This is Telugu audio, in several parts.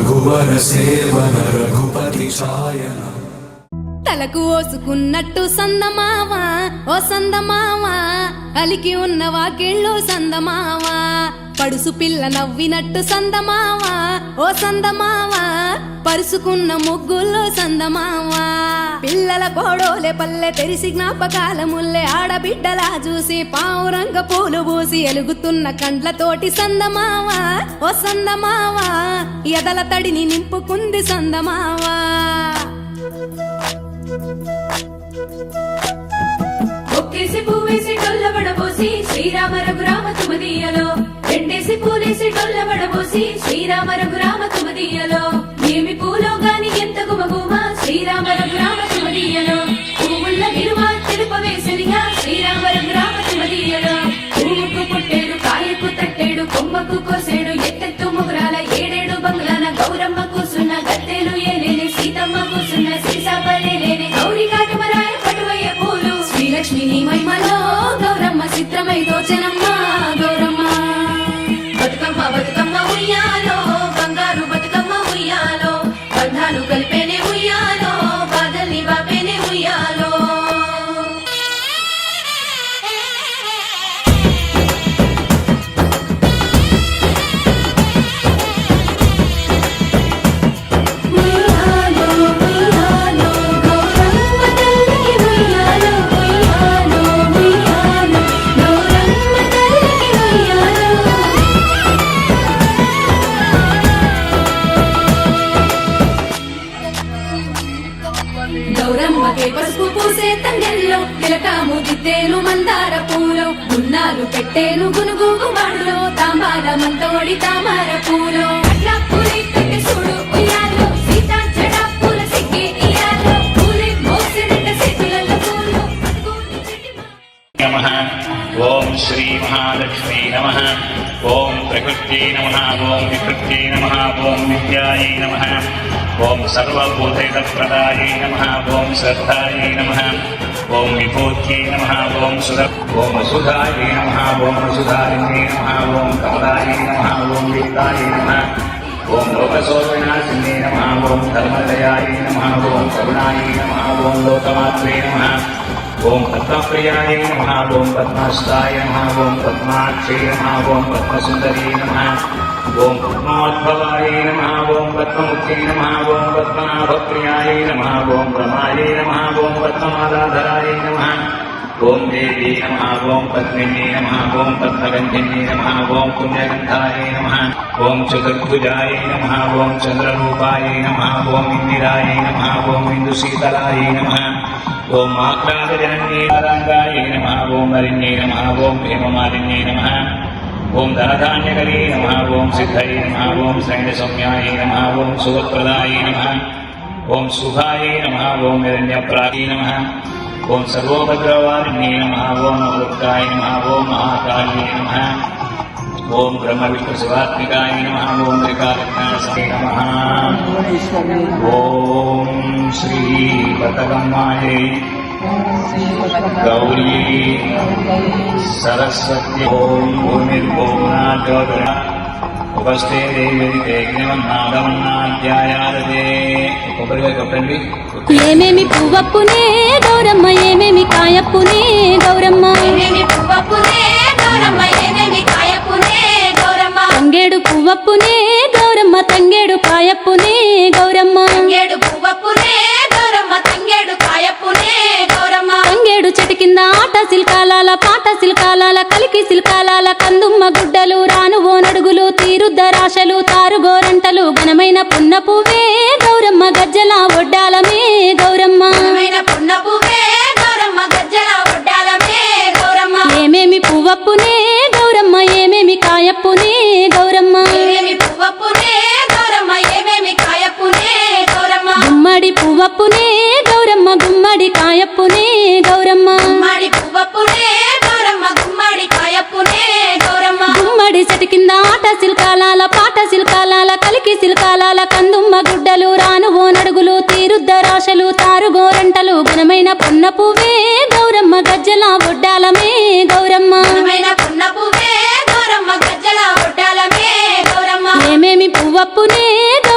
రఘువర సేవన రఘుపతి ఛాయన తలకు ఓసుకున్నట్టు సందమావా ఓ సందమావా అలికి ఉన్న వాకిళ్ళు సందమావా పడుసు పిల్ల నవ్వినట్టు సందమావా ఓ సందమావా పరుసుకున్న ముగ్గుల్లో సందమావా పిల్లల కోడోలే పల్లె తెరిసి జ్ఞాపకాల ముల్లె ఆడబిడ్డలా చూసి పావురంగ పూలు పూసి ఎలుగుతున్న కండ్లతోటి సందమావా ఓ సందమావా ఎదల తడిని నింపుకుంది సందమావా ఒక్కేసి పువ్వేసి డొల్లబడబోసి శ్రీరామ రఘురామ తుమదీయలో రెండేసి పూలేసి డొల్లబడబోసి శ్రీరామ రఘురామ తుమదీయలో ఏమి పూలో గాని ఎంత గుమగుమ శ్రీరామ రఘురామ తుమదీయలో పువ్వుల్ల విరువ తెలుపవేసనిగా శ్రీరామ రఘురామ తుమదీయలో పువ్వుకు పుట్టేడు కాయకు తట్టేడు కొమ్మకు కోసేడు ఎత్తెత్తు ముగురాల ఏడేడు బంగ్లాన గౌరమ్మ కూసున్న గత్తెలు ఏలేని సీతమ్మ కూసున్న సీసాపలే లేని గౌరీ కాటమరాయ పటువయ్య పూలు శ్రీలక్ష్మి నీ మహిమలో గౌరమ్మ చిత్రమై దోచనమ్మ గౌరమ్మ బతుకమ్మ బతుకమ్మ ఉయ్యాలో బంగారు బతుకమ్మ ఉయ్యాలో బంధాలు కలిపేనే ఉయ్యాలో బాధల్ని బాపేనే ఉయ్యాలో గౌరమ్మకే పసుపు పూసే తంగెల్లో తిలకాము దిద్దేను మందార పూలు గున్నాలు పెట్టేను గునుగు గుమాడులో తాంబాల మంతోడి తామర పూలు అట్లా పూలే కట్టి చూడు ఉయ్యాలో సీతా జడ పూల సిగ్గి ఇయ్యాలో పూలే మోసినట్ట సిగ్గులలో పూలు పట్టుకొని చెట్టి నమః ఓం శ్రీ మహాలక్ష్మీ నమః ఓం ప్రకృత్యై నమః ఓం వికృత్యై నమః ఓం విద్యాయై నమః ఓం సర్వభూతైకప్రదాయై నమః ఓం శ్రద్ధాయై నమః ఓం విభూత్యై నమః ఓం సుధాయై నమః ఓం సుధారిణ్యై నమః ఓం కమలాయై నమః ఓం విత్తాయై నమః ఓం లోకశోకవినాశిన్యై నమః ఓం ధర్మదయాయై నమః ఓం కరుణాయై నమః ఓం లోకమాత్రే నమః ఓం పద్మప్రియాయ నమః ఓం పద్మాస్తాయ నమః ఓం పద్మాక్షై నమః ఓం పద్మసుందరీ నమః ఓం పద్మోద్భవాయ నమః ఓం పద్మముఖ్యై నమః ఓం పద్మనాభప్రియాయ నమః ఓం రమాయ నమః ఓం పద్మమాలాధరాయ నమః ఓం దేవీ నమః ఓం పద్మిన్యై నమః ఓం పద్మగంధిన్యై నమః ఓం పుణ్యగంధాయ నమః ఓం చతుర్భుజాయ నమః ఓం చంద్రరూపాయ నమః ఓం ఇందిరాయ నమః ఓం ఇందుశీతలాయ నమః ఓం ఆక్రాదజనన్యై రంగాయ నమః ఓం హరిణ్యై నమః ఓం హేమమాలిన్యై నమః ఓం ధనధాన్యకరీ నమః ఓం సిద్ధయే నమః ఓం సైన్యసౌమ్యాయ నమః ఓం సుఖప్రదాయ నమః ఓం సుఖాయ నమః ఓం హిరణ్యప్రాయే నమః ఓం సర్వోపద్రవారిణ్యై నమః ఓం నవదుర్గాయ నమః ఓం మహాకాళ్యై నమః ఓం బ్రహ్మ విష్ణు శివాత్మికాయ నమః ఓం త్రికాలజ్ఞానసాయ నమః ఓం శ్రీ బతకమ్మాయై గౌరీ సరస్వతి ఓం భూమిర్భూమ్నాజ్యోతిర ఉపస్థే దేవి జ్ఞానాదమన్నాధ్యాయాదే కొబ్బరిగా కొట్టండి. ఏమేమి పువ్వప్పునే గౌరమ్మ ఏమేమి కాయప్పునే గౌరమ్మ ఏమేమి పువ్వప్పునే గౌరమ్మ ఏమేమి కాయప్పునే గౌరమ్మ తంగేడు పువ్వప్పునే గౌరమ్మ తంగేడు కాయప్పునే గౌరమ్మ తంగేడు పువ్వప్పునే గౌరమ్మ తంగేడు కాయప్పునే గౌరమ్మ తంగేడు చెట్టు కింద ఆట సిల్కాలాల పాట సిల్కాలాల కలికి సిల్కాలాల కందుమ్మ గుడ్డలు రాను ఓనడుగులు తీరుద్దరాశలు తారుగోరంటలు ఘనమైన పున్న పువ్వే గౌరమ్మ గజ్జల ఒడ్డాలమే గౌరమ్మ పున్న పువ్వే గౌరమ్మ గజ్జల ఒడ్డాలమే గౌరమ్మ ఏమేమి పువ్వప్పునే గౌరమ్మ ఏమేమి కాయప్పునే గౌరమ్మ ఏమేమి పువ్వప్పునే గౌరమ్మ ఏమేమి కాయప్పునే గౌరమ్మ గుమ్మడి పువ్వప్పునే గౌరమ్మ గుమ్మడి కాయప్పునే గౌరమ్మ గుమ్మడి పువ్వప్పునే గౌరమ్మ గుమ్మడి కాయప్పునే గౌరమ్మ గుమ్మడి చెట్టు కింద ఆట సిల్కాలాల పాట సిల్కాలాల కలికి సిల్కాలాల కందుమ్మ గుడ్డలు రాను ఓనడుగులు తీరుద్దరాశలు తారుగోరంటలు ఘనమైన పున్న పువ్వే గౌరమ్మ గజ్జల ఒడ్డాలమే గౌరమ్మ పున్న పువ్వే గౌరమ్మ గజ్జల ఒడ్డాలమే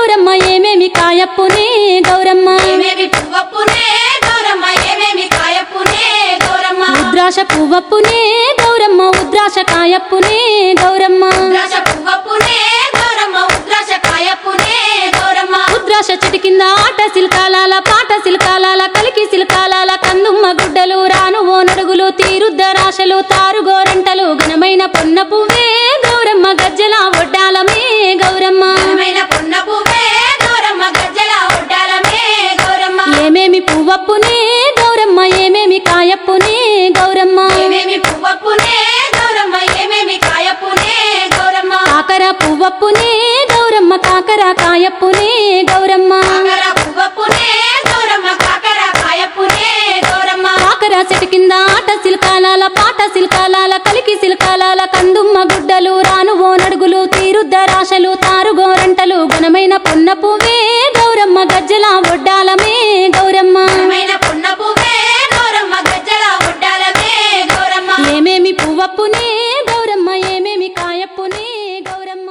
గౌరమ్మ ఏమేమి కాయప్పునే గౌరమ్మ ఏమేమి పువ్వప్పునే గౌరమ్మ ఏమేమి కాయప్పునే గౌరమ్మ ఉద్రాశ పువ్వప్పునే గౌరమ్మ ఉద్రాశ కాయప్పునే గౌరమ్మ ఉద్రాశ పువ్వప్పునే గౌరమ్మ ఉద్రాశ కాయప్పునే గౌరమ్మ ఉద్రాశ చెట్టు కింద ఆట శిల్కాలాల పాట శిల్కాలాల కలికి శిల్కాలాల కందుమ్మ గుడ్డలు రాను ఓ నడుగులు తీరుద్దరాశలు తారుగోరంటలు ఘనమైన పొన్న పువ్వే గౌరమ్మ గజ్జల ఒడ్డాలమే గౌరమ్మ ఘనమైన పొన్న పువ్వే గౌరమ్మ గజ్జల ఒడ్డాలమే గౌరమ్మ ఏమేమి పువ్వప్పునే గౌరమ్మ ఏమేమి కాయప్పునే గౌరమ్మ ఏమేమి పువ్వప్పునే గౌరమ్మ ఏమేమి కాయప్పునే గౌరమ్మ కాకర పువ్వప్పునే గౌరమ్మ కాకర కాయప్పునే గౌరమ్మ కాకర పువ్వప్పునే గౌరమ్మ కాకర కాయప్పునే గౌరమ్మ కాకర చెట్టు కింద ఆట శిల్కాలాల పాట శిల్కాలాల కలికి శిల్కాలాల కందుమ్మ గుడ్డలు రాను ఓ నడుగులు తీరుద్దరాశలు తారుగోరంటలు ఘనమైన పొన్న పువ్వే గౌరమ్మ గజ్జల ఒడ్డాలమే గౌరమ్మ ఘనమైన పొన్న పువ్వే గౌరమ్మ గజ్జల ఒడ్డాలమే గౌరమ్మ ఏమేమి పువ్వప్పునే గౌరమ్మ ఏమేమి కాయప్పునే గౌరమ్మ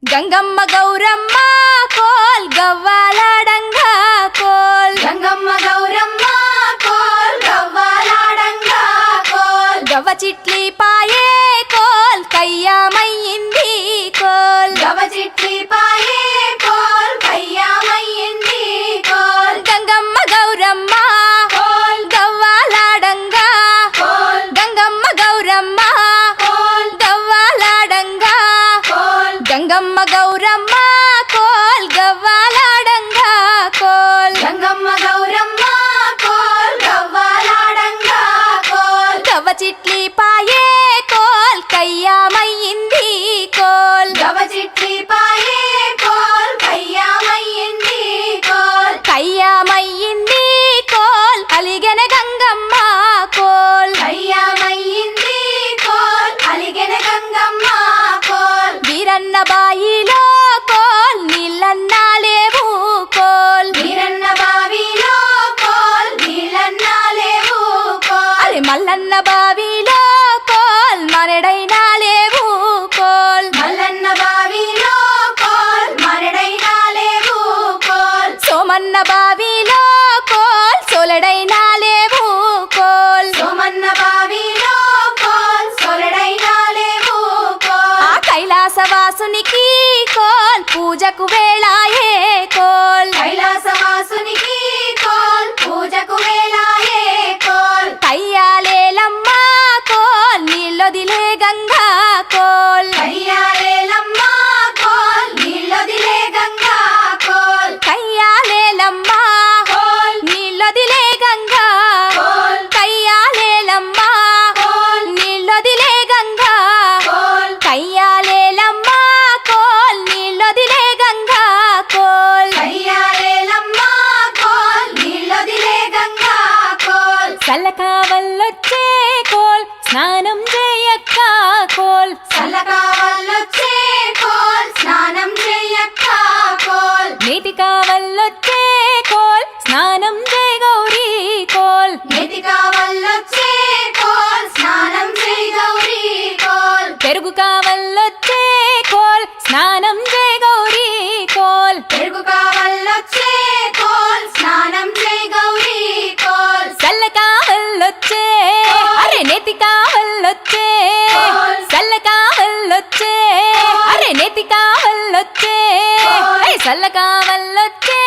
గంగమ్మ గౌరమ్మ కోల్ గవ్వాలాడంగా కోల్ గంగమ్మ గౌరమ్మ కోల్ గవ్వాలాడంగా కోల్ గవ్వ చిట్లి పాయే కోల్ కయ్యామయ్యింది కోల్ గవ చిట్లి పాయే కోల్ కయ్యామయ్యింది కోల్ గంగమ్మ గౌరమ్మ కోల్ గవ్వాలాడంగా కోల్ గంగమ్మ గౌరమ్మ కోల్ గవ్వాలాడంగా కోల్ గంగమ్మ గౌరమ్మ కోల్ గవ్వాలాడంగా కోల్ గంగమ్మ గౌరమ్మ కోల్ గవ్వాలాడంగా కోల్ గవ్వ చిట్లి పాయే కోల్ కయ్యామయ్యింది కోల్ గవ చిట్లి పాయే కోల్ కయ్యామయ్యింది కోల్ కయ్యామయ్యింది కోల్ అలిగెన గంగమ్మ కోల్ కయ్యామయ్యింది కోల్ అలిగెన గంగమ్మ కోల్ వీరన్న బాయిలో కోల్ నీళ్ళన్నా లేవు కోల్ వీరన్న బావిలో కోల్ నీళ్ళన్నా లేవు కోల్ అరే మల్లన్న బావిలో కోల్ మరడైనా లేవు కోల్ మల్లన్న బావిలో కోల్ మరడైనా లేవు కోల్ సోమన్న బావిలో కోల్ సోలడైనా లేవు కోల్ సోమన్న బావిలో కోల్ సొరడైనా లేవు ఆ కోల్ కైలాసవాసునికి కోల్ పూజకు వేళాయే కోల్ కైలాసవాసునికి కోల్ పూజకు వేళాయే కోల్ కయ్యాలేలమ్మ కోల్ నీళ్ళొదిలే గంగా కోల్ కయ్యాలేలమ్మ కోల్ నీళ్ళొదిలే గంగా కోల్ కయ్యాలేలమ్మ కోల్ నీళ్ళొదిలే గంగా కోల్ కయ్యాలేలమ్మ కోల్ నీళ్ళొదిలే గంగా కోల్ కయ్యాలేలమ్మ కోల్ నీళ్ళొదిలే గంగా కోల్ కయ్యాలేలమ్మ కోల్ నీళ్ళొదిలే గంగా కోల్ చల్లకావల్లొచ్చే కోల్ స్నానం చేయక్క కోల్ చల్లకావల్లొచ్చే కోల్ స్నానం చెయ్యక్క కోల్ నీటి కావల్లొచ్చే కోల్ స్నానం చేయ గౌరీ కోల్ నెతి కావల్లొచ్చే కోల్ స్నానం చెయ్యి గౌరీ కోల్ పెరుగు కావల్లొచ్చే కోల్ స్నానం చేయ గౌరీ కోల్ పెరుగు కావల్లొచ్చే కోల్ స్నానం చెయ్యి గౌరీ కోల్ చల్ల కావల్లొచ్చే అరే నెతి కావల్లొచ్చే కోల్ చల్ల కావల్లొచ్చే అరే నెతి కావల్లొచ్చే చల్ల కావల్లొచ్చే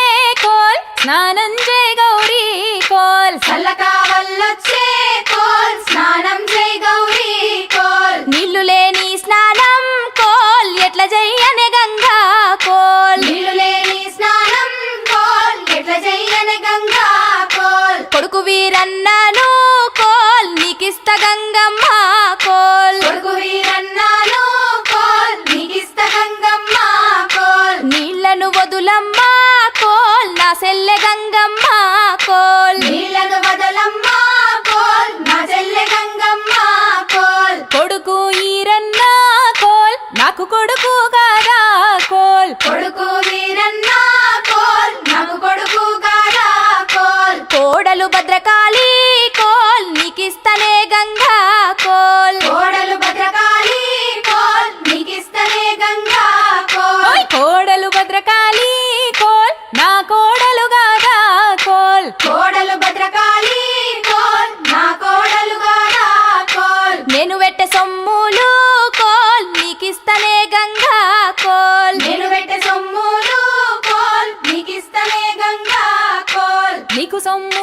కోల్ స్నానం చేయ గౌరీ కోల్ చల్ల కావల్లొచ్చే కోల్ స్నానం చెయ్యి గౌరీ కోల్ నీళ్లు లేని స్నానం కోల్ ఎట్ల చెయ్యనే గంగా కోల్ నీళ్ళు లేని స్నానం కోల్ ఎట్ల చెయ్యని గంగా కోల్ కొడుకు వీరన్నాను కోల్ నీకిస్త గంగమ్మ కోల్ కొడుకు వీరన్నాను కోల్ నీకిస్త గంగమ్మ కోల్ నీళ్లను వదులమ్మ కోల్ నా సెల్లె గంగమ్మ కోల్ నీళ్ళను వదలమ్మ కోల్ నా చెల్లె గంగమ్మ కోల్ కొడుకు ఈరన్న కోల్ నాకు కొడుకు కాదా కోల్ కొడుకు వీరన్న కోల్ నాకు కొడుకు కాదా కోల్ కోడలు భద్రకాళి కోల్ నీకిస్తనే గంగా కోల్ కోడలు భద్రకాళి కోల్ నీకిస్తనే గంగా కోల్ కోడలు భద్రకాళి సొమ్ము